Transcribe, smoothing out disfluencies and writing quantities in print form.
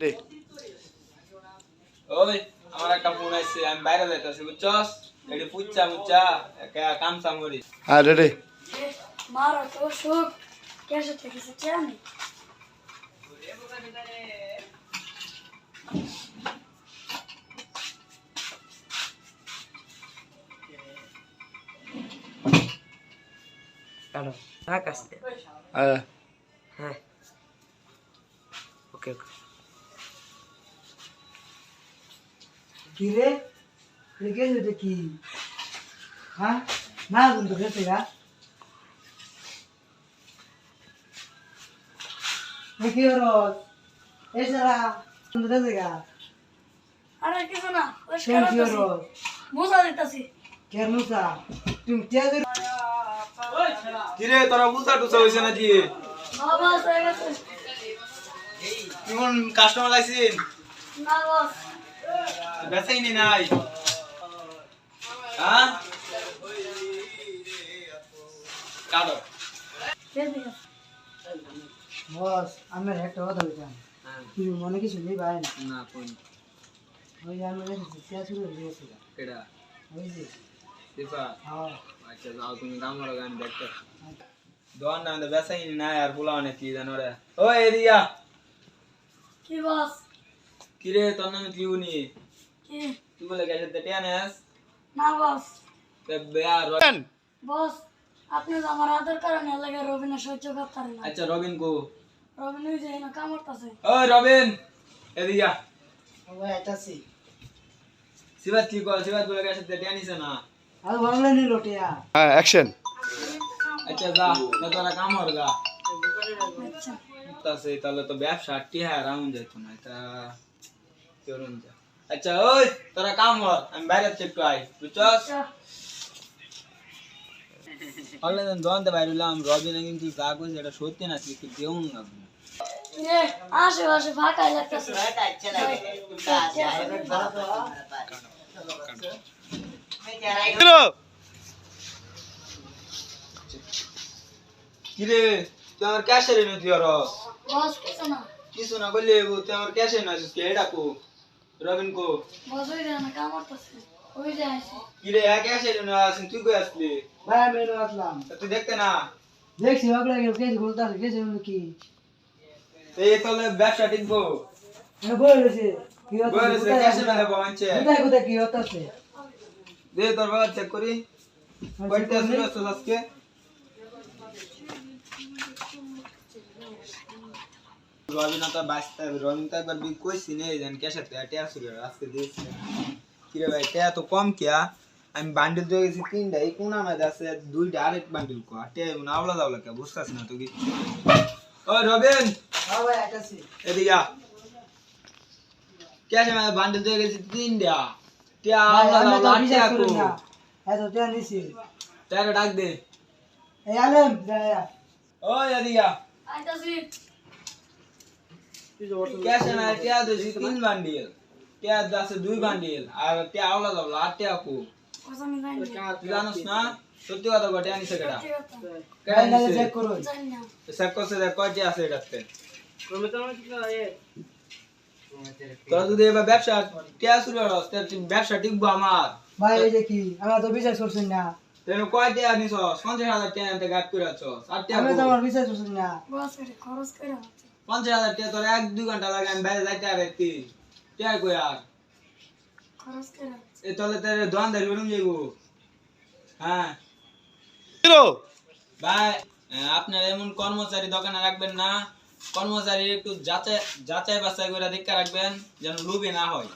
রে ওই আমার একটা ফোন আসছে, আমি বাইরে যাইতেছি বুঝছস, এটি পুচ্চা মুচ্চা কাম সাম করি। হ্যাঁ রে মারা তো সুখ কেসে থেকে আমি Claro, sacaste. হ্যাঁ Okay, okay. কি রে ক্রিকেট এটা কি হ্যাঁ না বন্ধু খেতে গা কি রোজ এছাড়া বন্ধু খেতে গা আরে কিছু না কেন কি রোজ মোজা দিতাছি কেন মুসা তুমি কে কিরে তোরা বুঝা টুসা হইছে নাকি? বাবা হয়ে গেছে কোন কাস্টমার আইছিন? না বস বেচাই নি নাই হ্যাঁ কাটো বেবি বস আমি একটা কথা বলতাম তুমি মনে কিছু নেই ভাই না না কোন ওই যে আমি শেষ শুরু হয়ে গেছে কেডা ওই যে সিফা? হ্যাঁ আচ্ছা যাও তুমি কাম করো, গান দেখতে দোয়ান না বেচাই নি নাই আর পোলাও নে কি জানো রে। ওই এদিয়া কি বস কিরে তোর নামে কি উনি কি তুই বলে গেছে তে টেনেস না বস তে বেয়ার বস আপনি তো আমার আদর কারণে লাগে রবিনা সহ্য করতে পারেন না আচ্ছা রবিন কো? রবিন ওই যে না কামড়তাছে ওই রবিন এদিয়া ওই আইতাছি সিবাত কি কর? সিবাত বলে গেছে তে টেনিস না। আর বাংলা নি লোটিয়া হ্যাঁ অ্যাকশন আচ্ছা যা তা তোরা কাম কর গা। আচ্ছা তাছে তাহলে তো ব্যবসা টিহা রাউন্ড যেত না এটা করুন যা। আচ্ছা ওই তোরা কাম কর, আমি বাইরে থেকে একটু আই বুঝছস? আচ্ছা পারলে দেন দোকানতে বাইরে হলাম, রবিন কিন্তু যা কইছে এটা সত্যি না, তুই একটু দেউন না। রে আশেপাশে ফাঁকাই লাগতেছে হিরো কিরে তুই আমার ক্যাশে রে তুই আর বস কিছু না কিছু না বললে তুই আমার ক্যাশে না কে এটা কো রবিন কো? বস ওই যে না কামড়তাছে ওই যে আছে কিরে হ্যাঁ ক্যাশে রে না আসিন, তুই কই আসলি? ভাই আমি আসলাম তা তুই দেখতে না দেখছি বাগলা গেল কেজি বলতাছে কেজি কি এই তাহলে ব্যবসা টিকবো? আমি বলেছি কি বলেছে ক্যাশে না দেবো মানছে। কোথায় কোথায় কি হতাছে দে তোর বাবা চেক করি কয়টা শুরু হচ্ছে আজকে। রবিন তো বাঁচতে হবে, রবিন তো একবার বিক কইছি নেই জান ক্যাশে টেয়া শুরু আজকে দিয়েছি। কিরে ভাই টেয়া তো কম কিয়া, আমি বান্ডিল দিয়ে গেছি তিনটা, এই কোনা মধ্যে আছে দুইটা, আরেক বান্ডিল কো আর টেয়া না আওলা দাওলা কে বুঝতাছ না তুই? ওই রবিন হ্যাঁ ভাই আইতাছি এদিকে আ। ক্যাশে মধ্যে বান্ডিল দিয়ে গেছি তিনটা, টেয়া ভাই আওলা আমি তো দাওলা বিশ্বাস টেয়া কো করি না এত টেন নিছি টেয়ারে ডাক দে। এই আলেম দায়া ওই এদিকে আ। আইতাছি ক্যাশে না টেয়া দিয়েছি তিন বান্ডিল, টেয়া আছে দুই বান্ডিল আর টেয়া আওলা দাওলা আর টেয়া কো বস আমি জানি না তুই জানোস না? সত্যি কথা কটে আনিস কেডা? ঠিক আছে কেডা ভাই নিছে? চেক করুন জানি না চেক করছে দেখ কয়টি আছে এটাতে। তোরা যদি এবার ব্যবসা টিয়া শুরু করস তাহলে ব্যবসা টিকবো আমার। ভাই এই যে কি আমরা তো বিশ্বাস করছেন না তেন কয় টিয়া নিছস? 50,000 টিয়া আনতে গাট করে আছস আর টিয়া আমি তো আমার বিশ্বাস করছেন না বস এটা খরচ করে হচ্ছে 50,000 টিয়া তোর 1-2 ঘন্টা লাগে, আমি বাইরে যাইতে আর একটি টিয়া কই আর খরচ করে হচ্ছে এ তাহলে তোর দোকানদারি করুন যাইবো। হ্যাঁ হিরো ভাই আপনার এমন কর্মচারী দোকানে রাখবেন না, কর্মচারী একটু যাচাই বাছাই করে দেখে রাখবেন যেন লোভী না হয়।